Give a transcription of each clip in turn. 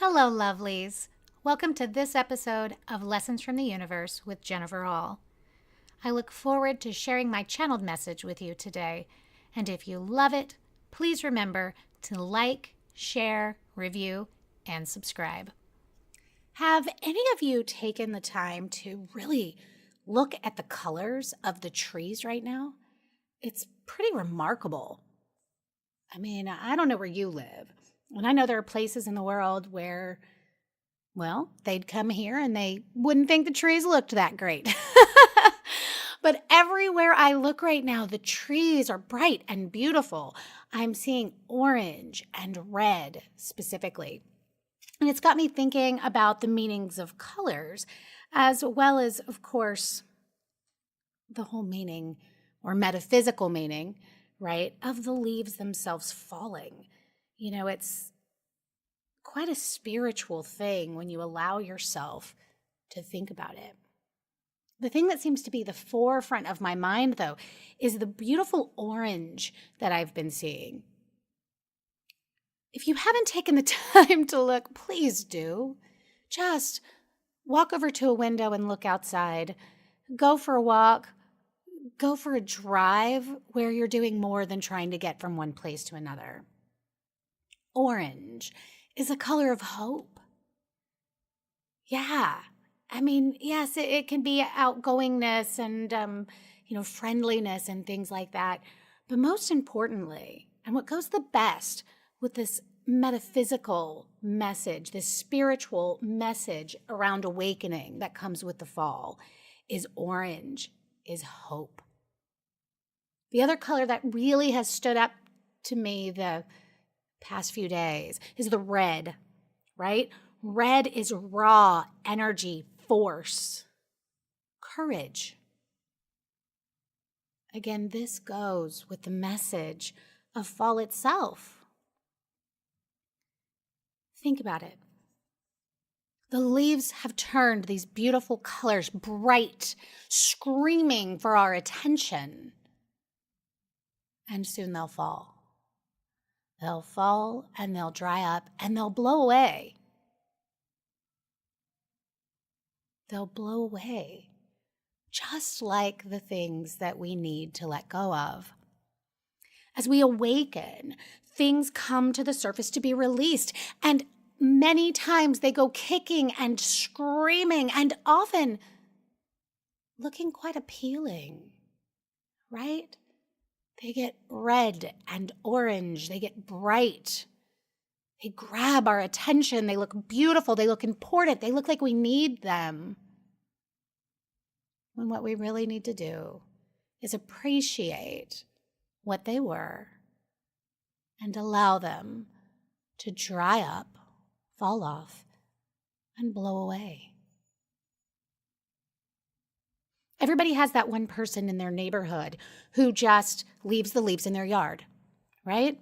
Hello, lovelies. Welcome to this episode of Lessons from the Universe with Jennifer Hall. I look forward to sharing my channeled message with you today. And if you love it, please remember to like, share, review, and subscribe. Have any of you taken the time to really look at the colors of the trees right now? It's pretty remarkable. I mean, I don't know where you live, and I know there are places in the world where, well, they'd come here and they wouldn't think the trees looked that great. But everywhere I look right now, the trees are bright and beautiful. I'm seeing orange and red specifically. And it's got me thinking about the meanings of colors, as well as, of course, the whole meaning or metaphysical meaning, right, of the leaves themselves falling. You know, it's quite a spiritual thing when you allow yourself to think about it. The thing that seems to be the forefront of my mind, though, is the beautiful orange that I've been seeing. If you haven't taken the time to look, please do. Just walk over to a window and look outside. Go for a walk. Go for a drive where you're doing more than trying to get from one place to another. Orange is a color of hope. Yeah. I mean, yes, it can be outgoingness and, friendliness and things like that. But most importantly, and what goes the best with this metaphysical message, this spiritual message around awakening that comes with the fall, is orange, is hope. The other color that really has stood up to me the past few days is the red, right? Red is raw energy, force, courage. Again, this goes with the message of fall itself. Think about it. The leaves have turned these beautiful colors bright, screaming for our attention. And soon they'll fall. They'll fall and they'll dry up and they'll blow away. They'll blow away, just like the things that we need to let go of. As we awaken, things come to the surface to be released, and many times they go kicking and screaming and often looking quite appealing, right? They get red and orange. They get bright. They grab our attention. They look beautiful. They look important. They look like we need them. When what we really need to do is appreciate what they were and allow them to dry up, fall off, and blow away. Everybody has that one person in their neighborhood who just leaves the leaves in their yard, right?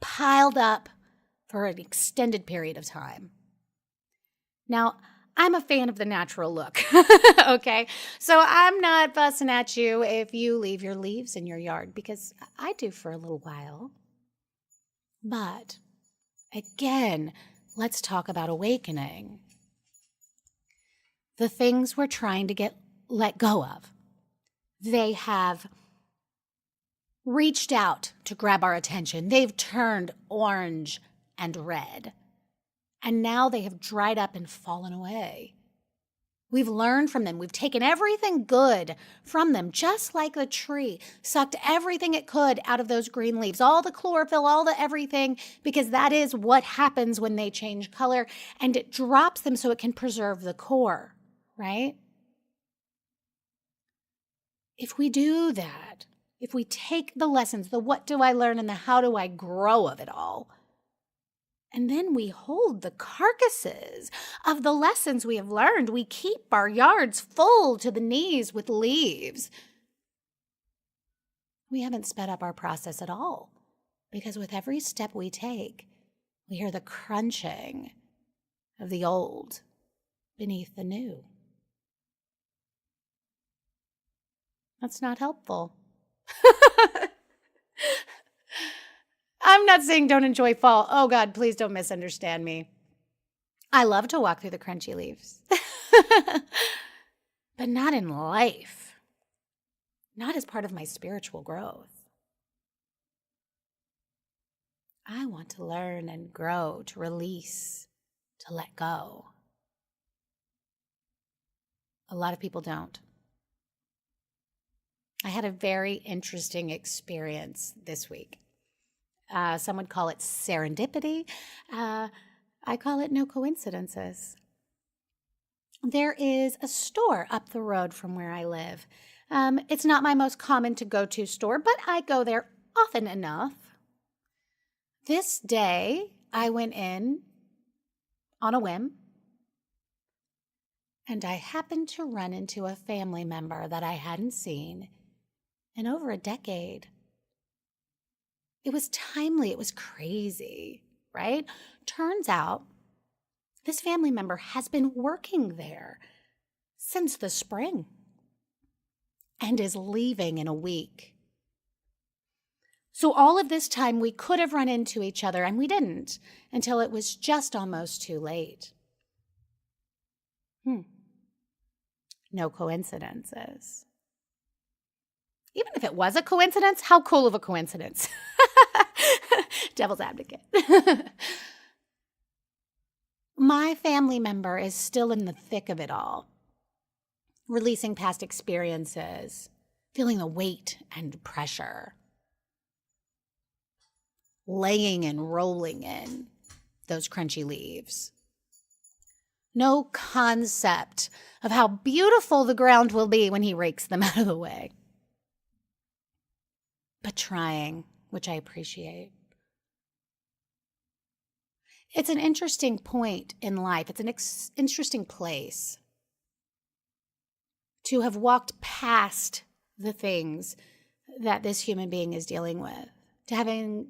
Piled up for an extended period of time. Now, I'm a fan of the natural look, okay? So I'm not fussing at you if you leave your leaves in your yard, because I do for a little while. But again, let's talk about awakening. The things we're trying to let go of, they have reached out to grab our attention. They've turned orange and red. And now they have dried up and fallen away. We've learned from them. We've taken everything good from them, just like the tree, sucked everything it could out of those green leaves, all the chlorophyll, all the everything, because that is what happens when they change color, and it drops them so it can preserve the core, right? If we do that, if we take the lessons, the what do I learn and the how do I grow of it all, and then we hold the carcasses of the lessons we have learned, we keep our yards full to the knees with leaves, we haven't sped up our process at all, because with every step we take, we hear the crunching of the old beneath the new. That's not helpful. I'm not saying don't enjoy fall. Oh God, please don't misunderstand me. I love to walk through the crunchy leaves, but not in life, not as part of my spiritual growth. I want to learn and grow, to release, to let go. A lot of people don't. I had a very interesting experience this week. Some would call it serendipity. I call it no coincidences. There is a store up the road from where I live. It's not my most common to go to store, but I go there often enough. This day, I went in on a whim, and I happened to run into a family member that I hadn't seen in over a decade. It was timely. It was crazy, right? Turns out this family member has been working there since the spring and is leaving in a week. So all of this time we could have run into each other, and we didn't until it was just almost too late. No coincidences. Even if it was a coincidence, how cool of a coincidence? Devil's advocate. My family member is still in the thick of it all, releasing past experiences, feeling the weight and pressure, laying and rolling in those crunchy leaves. No concept of how beautiful the ground will be when he rakes them out of the way. But trying, which I appreciate. It's an interesting point in life. It's an interesting place to have walked past the things that this human being is dealing with, to having,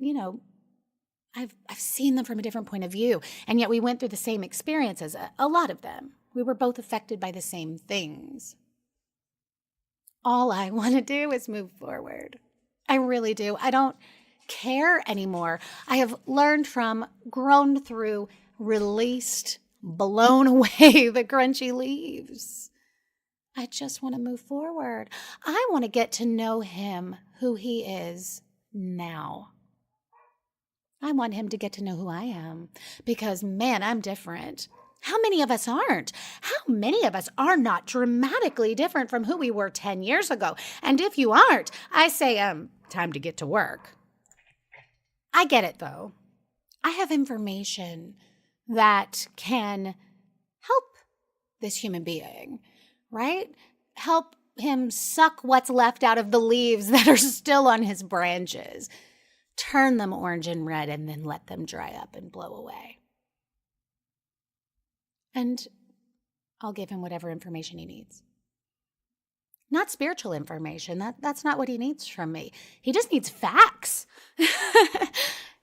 I've seen them from a different point of view, and yet we went through the same experiences, a lot of them. We were both affected by the same things. All I want to do is move forward. I really do. I don't care anymore. I have learned from, grown through, released, blown away the crunchy leaves. I just want to move forward. I want to get to know him, who he is now. I want him to get to know who I am because, man, I'm different. How many of us aren't? How many of us are not dramatically different from who we were 10 years ago? And if you aren't, I say, time to get to work. I get it, though. I have information that can help this human being, right? Help him suck what's left out of the leaves that are still on his branches. Turn them orange and red, and then let them dry up and blow away. And I'll give him whatever information he needs. Not spiritual information. That's not what he needs from me. He just needs facts.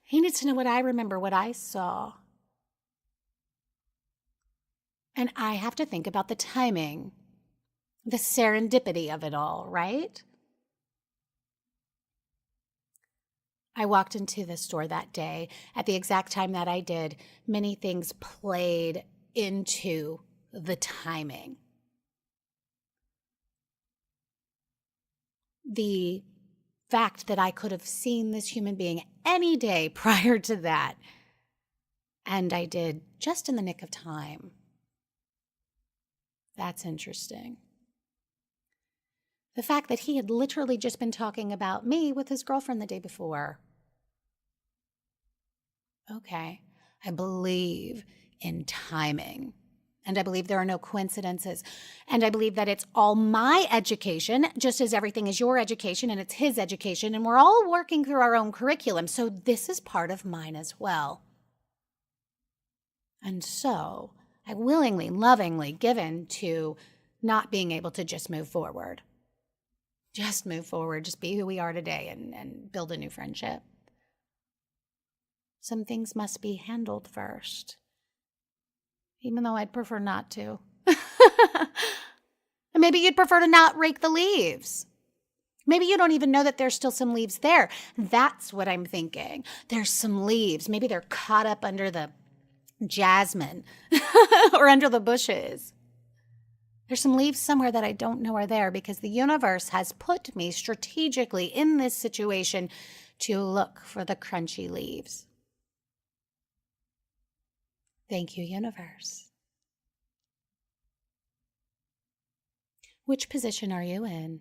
He needs to know what I remember, what I saw. And I have to think about the timing, the serendipity of it all, right? I walked into the store that day at the exact time that I did. Many things played into the timing. The fact that I could have seen this human being any day prior to that, and I did just in the nick of time. That's interesting. The fact that he had literally just been talking about me with his girlfriend the day before. Okay, I believe in timing. And I believe there are no coincidences. And I believe that it's all my education, just as everything is your education and it's his education. And we're all working through our own curriculum. So this is part of mine as well. And so I willingly, lovingly given to not being able to just move forward. Just move forward, just be who we are today and build a new friendship. Some things must be handled first. Even though I'd prefer not to. And maybe you'd prefer to not rake the leaves. Maybe you don't even know that there's still some leaves there. That's what I'm thinking. There's some leaves. Maybe they're caught up under the jasmine or under the bushes. There's some leaves somewhere that I don't know are there because the universe has put me strategically in this situation to look for the crunchy leaves. Thank you, universe. Which position are you in?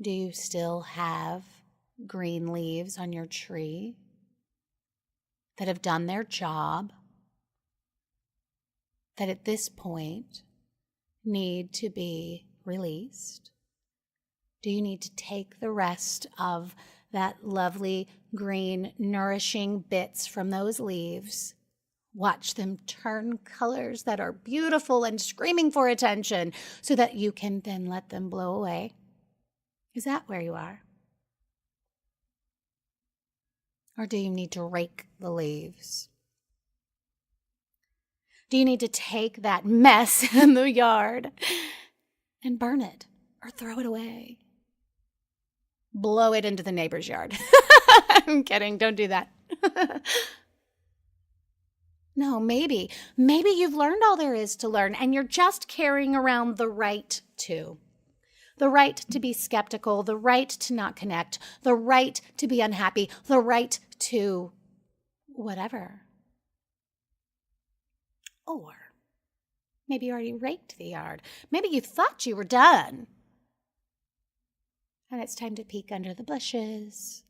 Do you still have green leaves on your tree that have done their job, that at this point need to be released? Do you need to take the rest of that lovely green nourishing bits from those leaves, watch them turn colors that are beautiful and screaming for attention so that you can then let them blow away? Is that where you are? Or do you need to rake the leaves? Do you need to take that mess in the yard and burn it or throw it away? Blow it into the neighbor's yard. I'm kidding. Don't do that. No, maybe you've learned all there is to learn and you're just carrying around the right to. The right to be skeptical, the right to not connect, the right to be unhappy, the right to whatever. Or maybe you already raked the yard. Maybe you thought you were done. And it's time to peek under the bushes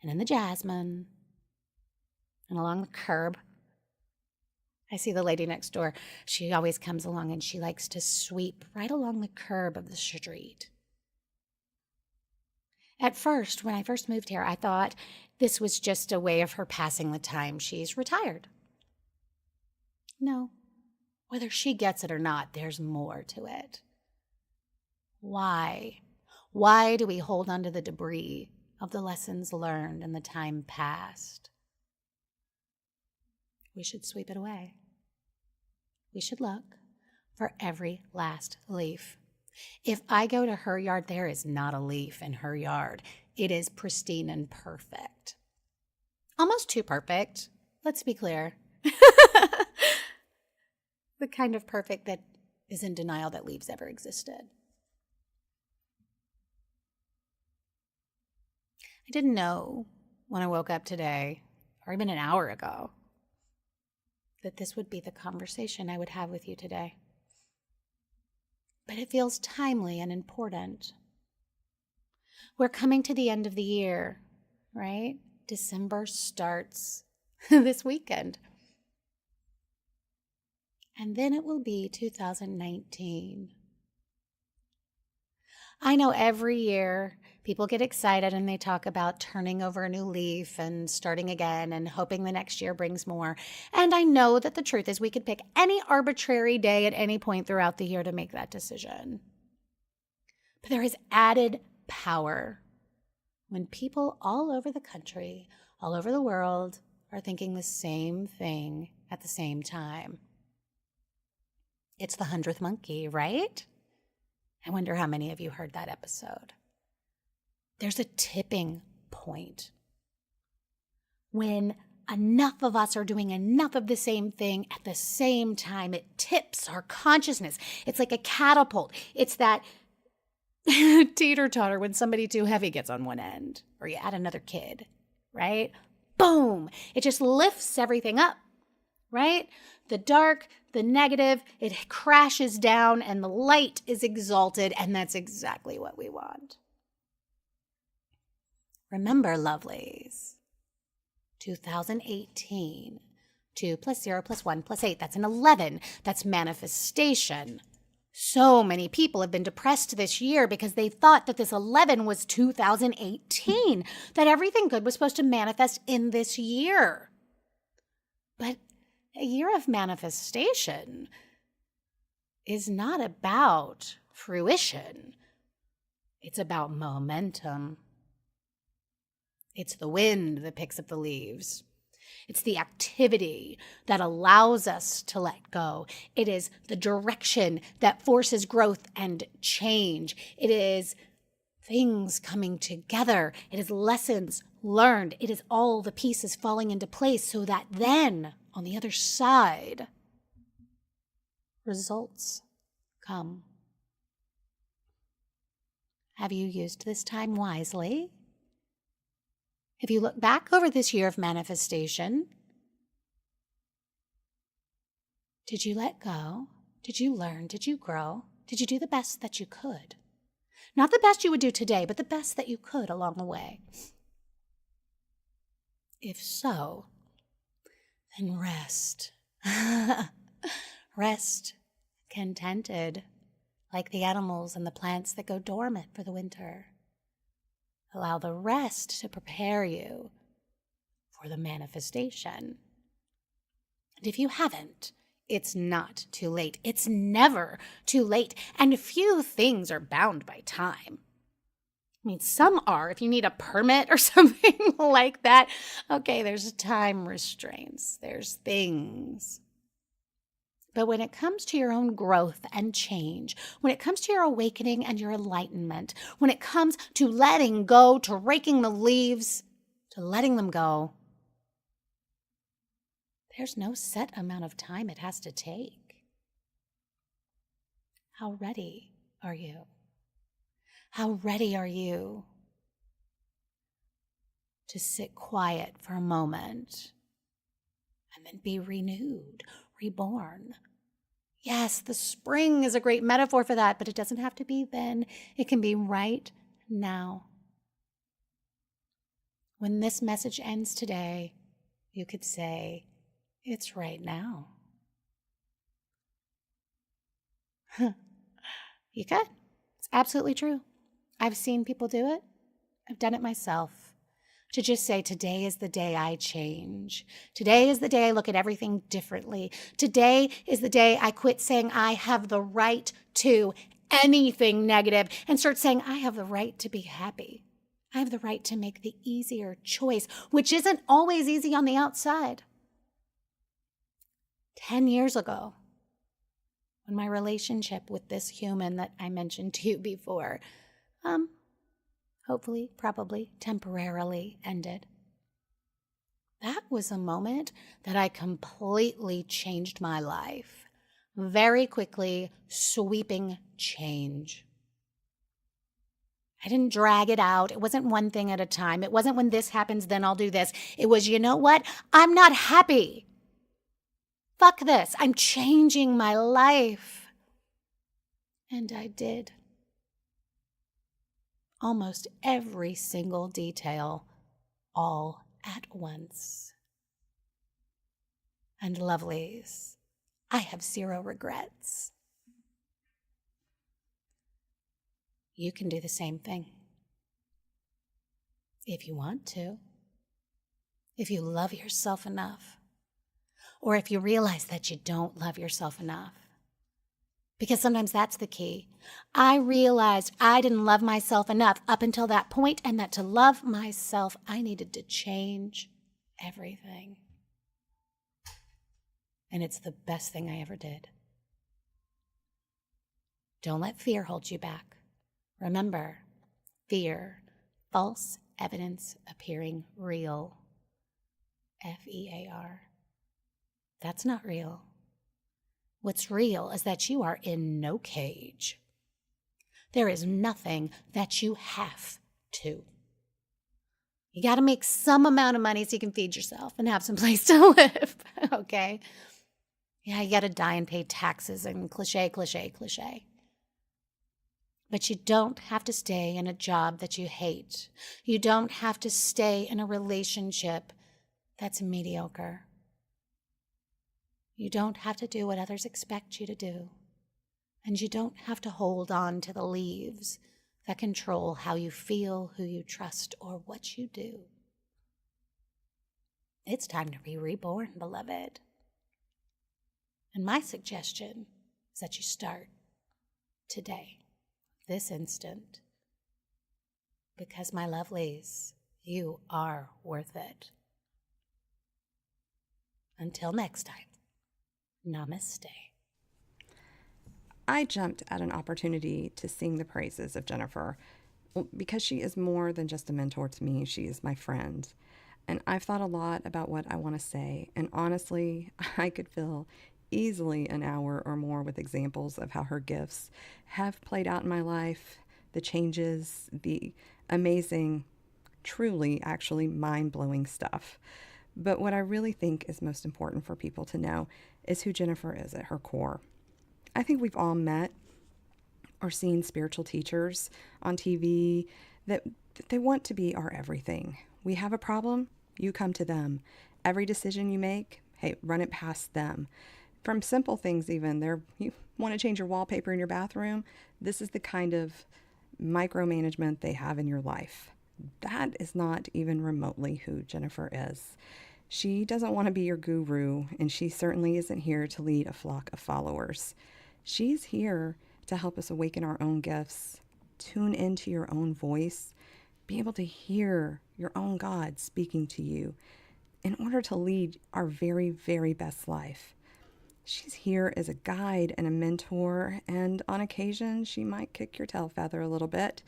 and in the jasmine and along the curb. I see the lady next door. She always comes along and she likes to sweep right along the curb of the street. At first, when I first moved here, I thought this was just a way of her passing the time. She's retired. No, whether she gets it or not, there's more to it. Why? Why do we hold on to the debris of the lessons learned and the time past? We should sweep it away. We should look for every last leaf. If I go to her yard, there is not a leaf in her yard. It is pristine and perfect. Almost too perfect, let's be clear. The kind of perfect that is in denial that leaves ever existed. I didn't know when I woke up today, or even an hour ago, that this would be the conversation I would have with you today. But it feels timely and important. We're coming to the end of the year, right? December starts this weekend. And then it will be 2019. I know every year people get excited and they talk about turning over a new leaf and starting again and hoping the next year brings more. And I know that the truth is we could pick any arbitrary day at any point throughout the year to make that decision. But there is added power when people all over the country, all over the world, are thinking the same thing at the same time. It's the 100th monkey, right? I wonder how many of you heard that episode. There's a tipping point when enough of us are doing enough of the same thing at the same time. It tips our consciousness. It's like a catapult. It's that teeter-totter when somebody too heavy gets on one end, or you add another kid, right? Boom! It just lifts everything up, right? The dark, the negative, it crashes down and the light is exalted, and that's exactly what we want. Remember, lovelies, 2018, 2 plus 0 plus 1 plus 8, that's an 11. That's manifestation. So many people have been depressed this year because they thought that this 11 was 2018, that everything good was supposed to manifest in this year. But a year of manifestation is not about fruition. It's about momentum. It's the wind that picks up the leaves. It's the activity that allows us to let go. It is the direction that forces growth and change. It is things coming together. It is lessons learned. It is all the pieces falling into place so that then, on the other side, results come. Have you used this time wisely? If you look back over this year of manifestation, did you let go? Did you learn? Did you grow? Did you do the best that you could? Not the best you would do today, but the best that you could along the way. If so, then rest. Rest contented, like the animals and the plants that go dormant for the winter. Allow the rest to prepare you for the manifestation. And if you haven't, it's not too late. It's never too late. And few things are bound by time. I mean, some are. If you need a permit or something like that, okay, there's time restraints. There's things. But when it comes to your own growth and change, when it comes to your awakening and your enlightenment, when it comes to letting go, to raking the leaves, to letting them go, there's no set amount of time it has to take. How ready are you? How ready are you to sit quiet for a moment and then be renewed, reborn? Yes, the spring is a great metaphor for that, but it doesn't have to be then. It can be right now. When this message ends today, you could say, it's right now. You could. It's absolutely true. I've seen people do it. I've done it myself. To just say, today is the day I change. Today is the day I look at everything differently. Today is the day I quit saying I have the right to anything negative and start saying I have the right to be happy. I have the right to make the easier choice, which isn't always easy on the outside. 10 years ago, when my relationship with this human that I mentioned to you before, hopefully, probably, temporarily ended. That was a moment that I completely changed my life. Very quickly, sweeping change. I didn't drag it out. It wasn't one thing at a time. It wasn't when this happens, then I'll do this. It was, you know what? I'm not happy. Fuck this. I'm changing my life. And I did. Almost every single detail, all at once. And lovelies, I have zero regrets. You can do the same thing. If you want to. If you love yourself enough. Or if you realize that you don't love yourself enough. Because sometimes that's the key. I realized I didn't love myself enough up until that point, and that to love myself, I needed to change everything. And it's the best thing I ever did. Don't let fear hold you back. Remember, fear, false evidence appearing real. F-E-A-R. That's not real. What's real is that you are in no cage. There is nothing that you have to. You got to make some amount of money so you can feed yourself and have some place to live, okay? Yeah, you got to die and pay taxes and cliche. But you don't have to stay in a job that you hate. You don't have to stay in a relationship that's mediocre. You don't have to do what others expect you to do. And you don't have to hold on to the leaves that control how you feel, who you trust, or what you do. It's time to be reborn, beloved. And my suggestion is that you start today, this instant. Because, my lovelies, you are worth it. Until next time. Namaste. I jumped at an opportunity to sing the praises of Jennifer Well, because she is more than just a mentor to me, she is my friend. And I've thought a lot about what I want to say. And honestly, I could fill easily an hour or more with examples of how her gifts have played out in my life, the changes, the amazing, truly, actually mind blowing stuff. But what I really think is most important for people to know is who Jennifer is at her core. I think we've all met or seen spiritual teachers on TV that they want to be our everything. We have a problem, you come to them. Every decision you make, hey, run it past them. From simple things even, you want to change your wallpaper in your bathroom, this is the kind of micromanagement they have in your life. That is not even remotely who Jennifer is. She doesn't want to be your guru, and she certainly isn't here to lead a flock of followers. She's here to help us awaken our own gifts, tune into your own voice, be able to hear your own God speaking to you in order to lead our very, very best life. She's here as a guide and a mentor, and on occasion, she might kick your tail feather a little bit,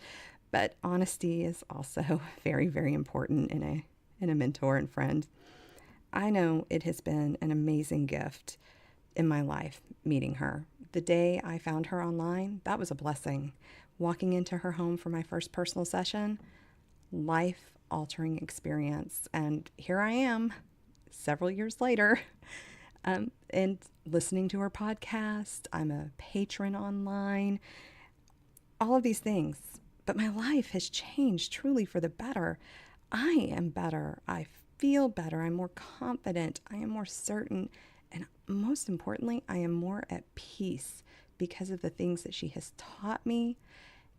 but honesty is also very, very important in a mentor and friend. I know it has been an amazing gift in my life meeting her. The day I found her online, that was a blessing. Walking into her home for my first personal session, life altering experience. And here I am several years later and listening to her podcast. I'm a patron online, all of these things. But my life has changed truly for the better. I am better. I feel better. I'm more confident. I am more certain. And most importantly, I am more at peace because of the things that she has taught me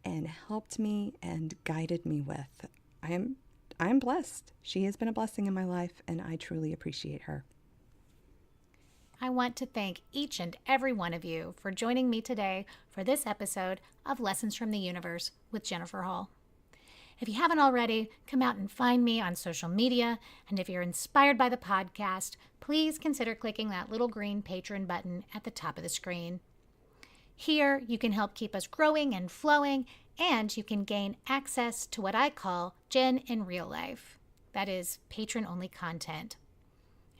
and helped me and guided me with. I am blessed. She has been a blessing in my life, and I truly appreciate her. I want to thank each and every one of you for joining me today for this episode of Lessons from the Universe with Jennifer Hall. If you haven't already, come out and find me on social media, and if you're inspired by the podcast, please consider clicking that little green patron button at the top of the screen. Here, you can help keep us growing and flowing, and you can gain access to what I call Jen in real life. That is patron-only content.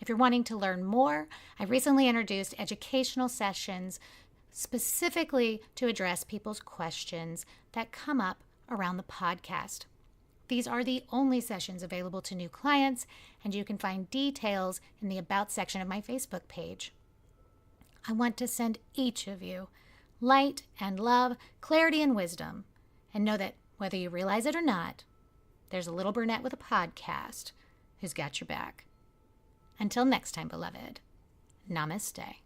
If you're wanting to learn more, I recently introduced educational sessions specifically to address people's questions that come up around the podcast. These are the only sessions available to new clients, and you can find details in the About section of my Facebook page. I want to send each of you light and love, clarity and wisdom, and know that whether you realize it or not, there's a little brunette with a podcast who's got your back. Until next time, beloved, namaste.